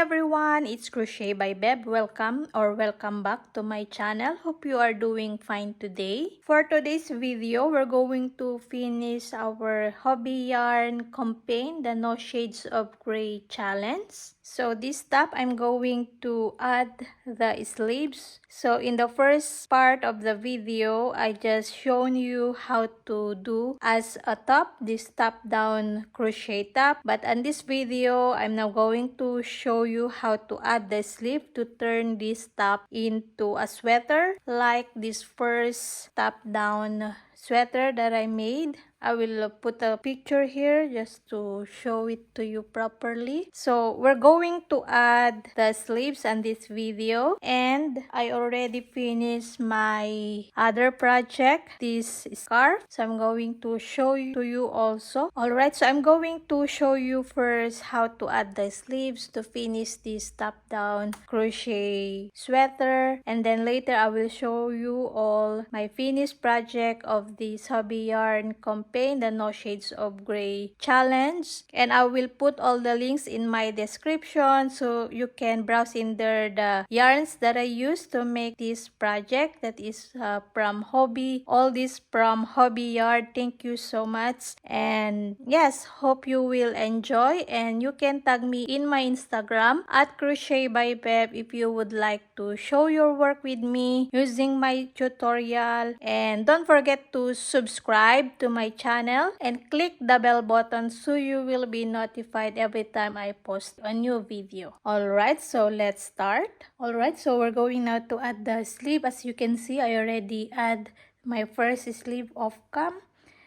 everyone, it's Crochet by Beb. Welcome back to my channel. Hope you are doing fine today. For today's video, we're going to finish our hobby yarn campaign, the No Shades of Grey challenge. So this top, I'm going to add the sleeves. So in the first part of the video, I just shown you how to do as a top, this top down crochet top. But in this video, I'm now going to show you how to add the sleeve to turn this top into a sweater, like this first top down sweater that I made. I will put a picture here just to show it to you properly. So we're going to add the sleeves on this video, and I already finished my other project, this scarf. So I'm going to show you to you also. Alright, so I'm going to show you first how to add the sleeves to finish this top down crochet sweater, and then later I will show you all my finished project of this hobby yarn campaign, the No Shades of Grey challenge, and I will put all the links in my description so you can browse in there the yarns that I used to make this project. That is from Hobbii, all this from Hobbii Yarn. Thank you so much, and yes, hope you will enjoy, and you can tag me in my Instagram at Crochet by Beb if you would like to show your work with me using my tutorial. And don't forget to subscribe to my channel and click the bell button so you will be notified every time I post a new video. Alright, so let's start. Alright, so we're going now to add the sleeve. As you can see, I already add my first sleeve of cam.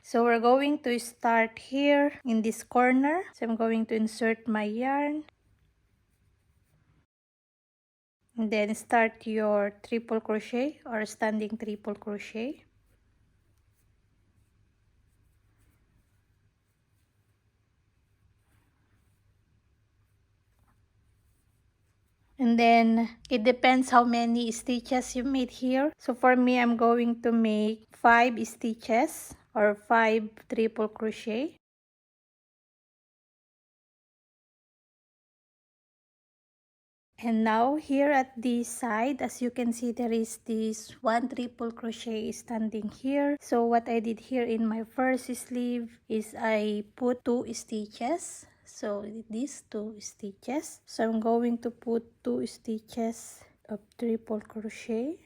So we're going to start here in this corner. So I'm going to insert my yarn, and then start your triple crochet or standing triple crochet. And then it depends how many stitches you made here. So for me, I'm going to make 5 stitches or 5 triple crochet. And now here at this side, as you can see, there is this 1 triple crochet standing here. So what I did here in my first sleeve is I put 2 stitches. So these 2 stitches. So I'm going to put 2 stitches of triple crochet.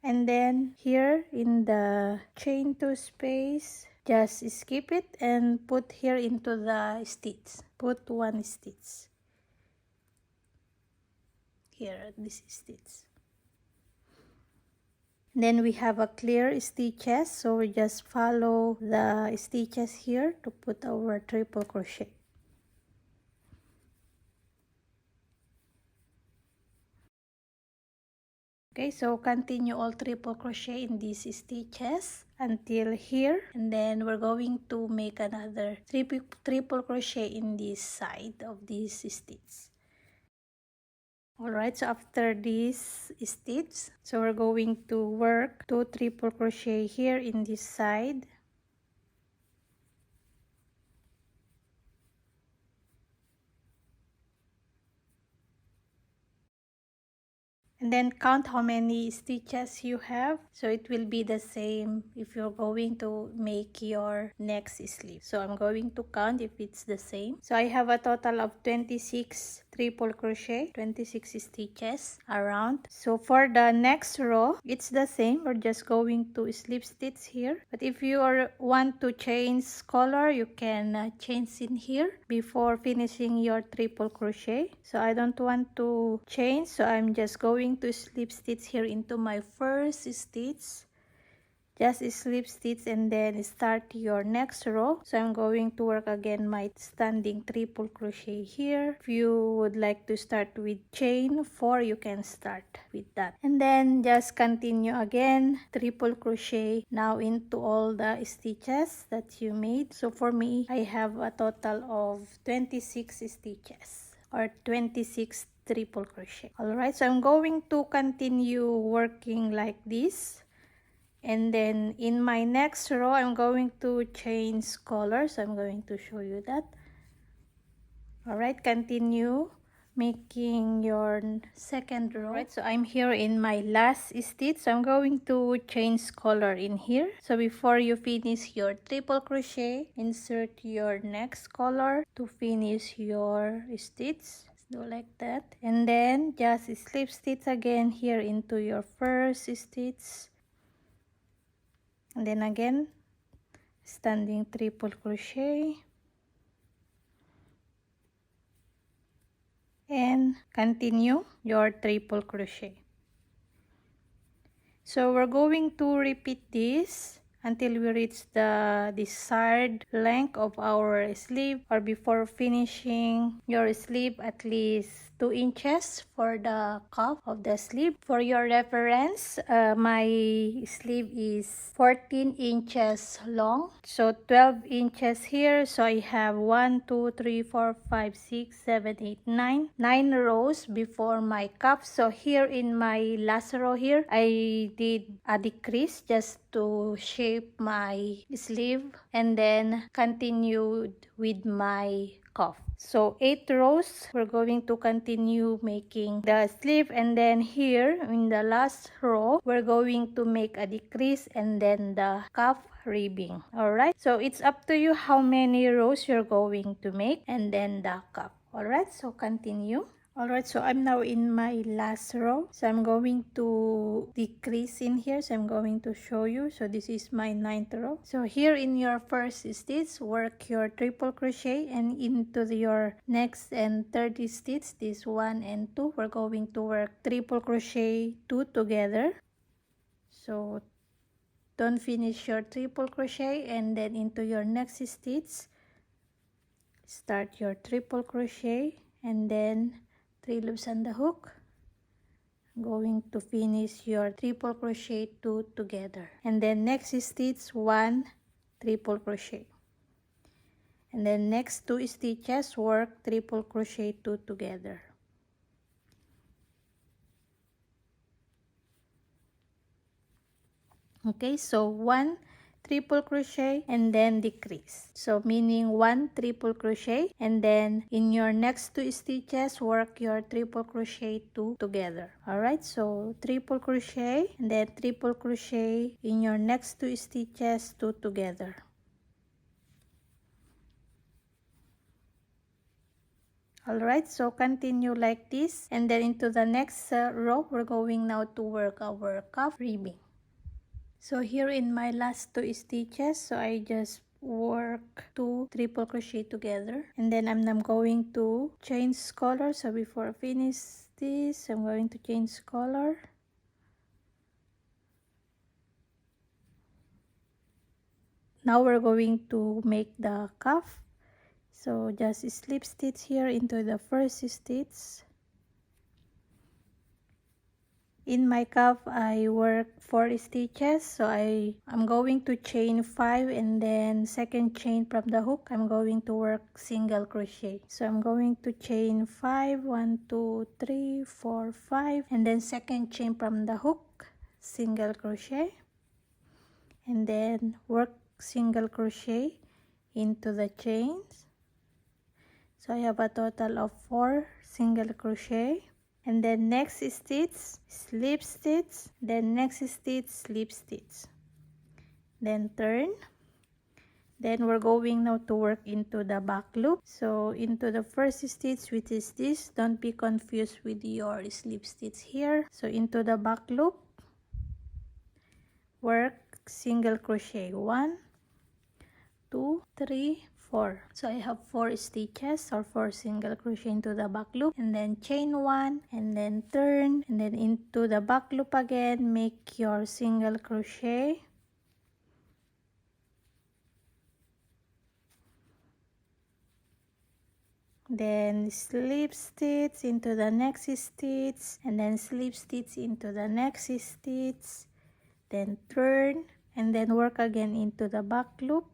And then here in the chain 2 space, just skip it and put here into the stitch. Put 1 stitch here, this stitch. Then we have a clear stitches, so we just follow the stitches here to put our triple crochet. Okay, so continue all triple crochet in these stitches until here, and then we're going to make another triple crochet in this side of this stitch. Alright, so after this stitch, so we're going to work 2 triple crochet here in this side. And then count how many stitches you have, so it will be the same if you're going to make your next sleeve. So I'm going to count if it's the same. So I have a total of 26 triple crochet, 26 stitches around. So for the next row, it's the same. We're just going to slip stitch here, but if you want to change color, you can change in here before finishing your triple crochet. So I don't want to change, so I'm just going to slip stitch here into my first stitch. Just slip stitch and then start your next row. So I'm going to work again my standing triple crochet here. If you would like to start with chain 4, you can start with that, and then just continue again triple crochet now into all the stitches that you made. So for me, I have a total of 26 stitches or 26 triple crochet. Alright, so I'm going to continue working like this And then in my next row, I'm going to change colors. I'm going to show you that. Alright, continue making your second row. Alright, so I'm here in my last stitch. So I'm going to change color in here. So before you finish your triple crochet, insert your next color to finish your stitch. Do like that, and then just slip stitch again here into your first stitch, and then again standing triple crochet and continue your triple crochet. So we're going to repeat this until we reach the desired length of our sleeve, or before finishing your sleeve, at least 2 inches for the cuff of the sleeve. For your reference, my sleeve is 14 inches long, so 12 inches here. So I have 1 2 3 4 5 6 7 8 9 rows before my cuff. So here in my last row here, I did a decrease just to shape my sleeve, and then continued with my cuff. So 8 rows, we're going to continue making the sleeve, and then here in the last row, we're going to make a decrease and then the cuff ribbing. Alright, so it's up to you how many rows you're going to make, and then the cuff. Alright, so continue. Alright, so I'm now in my last row. So I'm going to decrease in here. So I'm going to show you. So this is my 9th row. So here in your first stitch, work your triple crochet, and into your next and third stitch, this 1 and 2, we're going to work triple crochet 2 together. So don't finish your triple crochet, and then into your next stitch, start your triple crochet, and then 3 loops on the hook, going to finish your triple crochet 2 together, and then next stitch 1 triple crochet, and then next 2 stitches work triple crochet 2 together. Okay, so 1 triple crochet and then decrease, so meaning 1 triple crochet, and then in your next 2 stitches work your triple crochet 2 together. Alright, so triple crochet and then triple crochet in your next 2 stitches 2 together. Alright, so continue like this, and then into the next row, we're going now to work our cuff ribbing. So here in my last 2 stitches, so I just work 2 triple crochet together, and then I'm going to change color. So before I finish this, I'm going to change color. Now we're going to make the cuff. So just slip stitch here into the first stitch. In my cuff, I work 4 stitches, so I'm going to chain 5, and then second chain from the hook, I'm going to work single crochet. So I'm going to chain 5, 1 2 3 4 5, and then second chain from the hook, single crochet, and then work single crochet into the chains. So I have a total of 4 single crochet. And then next stitch, slip stitch, then next stitch, slip stitch, then turn. Then we're going now to work into the back loop. So into the first stitch, which is this, don't be confused with your slip stitch here. So into the back loop, work single crochet 1 2 3 4. So I have 4 stitches or 4 single crochet into the back loop, and then chain 1, and then turn, and then into the back loop again, make your single crochet, then slip stitch into the next stitch, and then slip stitch into the next stitch, then turn, and then work again into the back loop,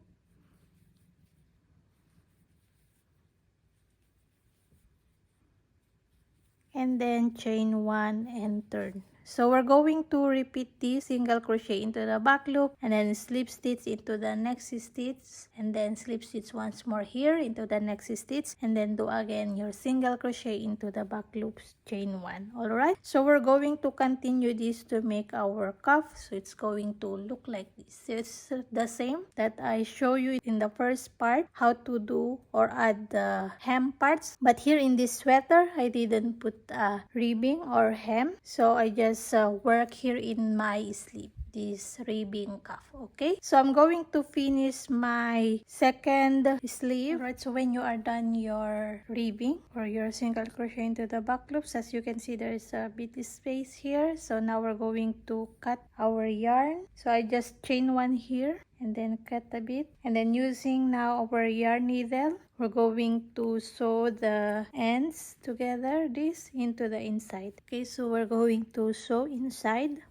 and then chain 1 and turn. So we're going to repeat this single crochet into the back loop and then slip stitch into the next stitch and then slip stitch once more here into the next stitch and then do again your single crochet into the back loops, chain 1. Alright, so we're going to continue this to make our cuff. So it's going to look like this. It's the same that I show you in the first part, how to do or add the hem parts, but here in this sweater I didn't put ribbing or hem, so I just work here in my sleeve this ribbing cuff. Okay, so I'm going to finish my second sleeve. Alright, so when you are done your ribbing or your single crochet into the back loops, as you can see there is a bit space here, so now we're going to cut our yarn. So I just chain 1 here and then cut a bit, and then using now our yarn needle, we're going to sew the ends together, this into the inside. Okay, so we're going to sew inside.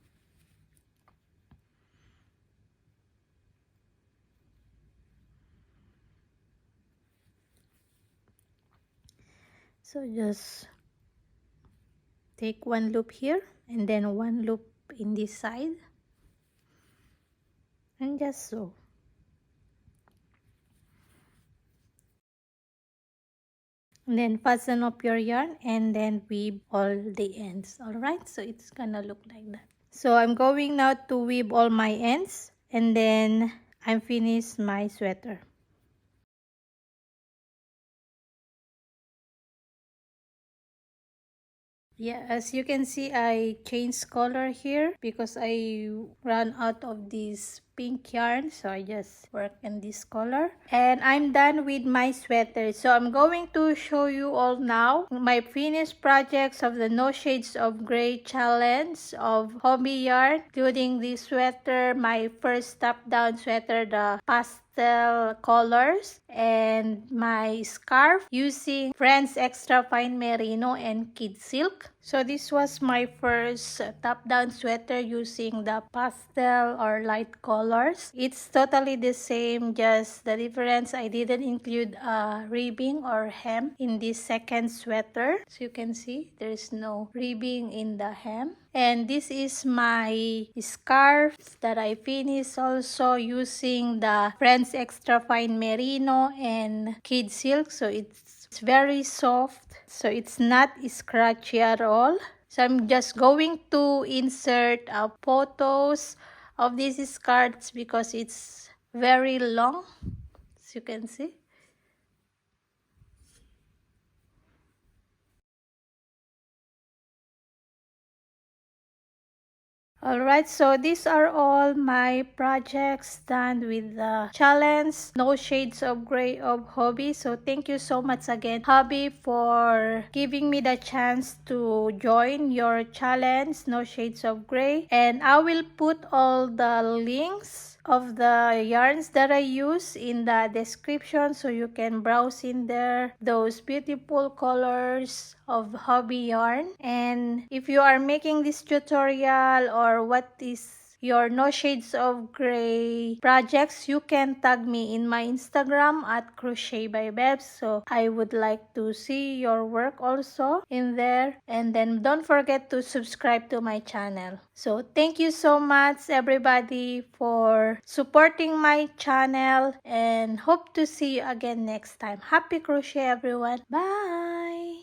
So just take 1 loop here and then 1 loop in this side and just sew. And then fasten up your yarn and then weave all the ends. Alright, so it's gonna look like that. So I'm going now to weave all my ends and then I'm finished my sweater. Yeah, as you can see, I changed color here because I ran out of this pink yarn, so I just work in this color. And I'm done with my sweater, so I'm going to show you all now my finished projects of the No Shades of Grey challenge of Hobbii yarn, including this sweater, my first top-down sweater, the pastel colors, and my scarf using Friends Extra Fine Merino and Kid Silk. So this was my first top-down sweater using the pastel or light colors. It's totally the same, just the difference I didn't include ribbing or hem in this second sweater. So you can see there's no ribbing in the hem. And this is my scarf that I finished also using the Friends Extra Fine Merino and Kid Silk. So it's very soft, so it's not scratchy at all. So I'm just going to insert photos of these scarves because it's very long, as you can see. Alright, so these are all my projects done with the challenge No Shades of Grey of Hobbii. So thank you so much again, Hobbii, for giving me the chance to join your challenge No Shades of Grey. And I will put all the links of the yarns that I use in the description, so you can browse in there those beautiful colors of Hobbii yarn. And if you are making this tutorial or what is your No Shades of Grey projects, you can tag me in my Instagram at Crochet by Bebs. So I would like to see your work also in there. And then don't forget to subscribe to my channel. So thank you so much everybody for supporting my channel, and hope to see you again next time. Happy crochet everyone. Bye.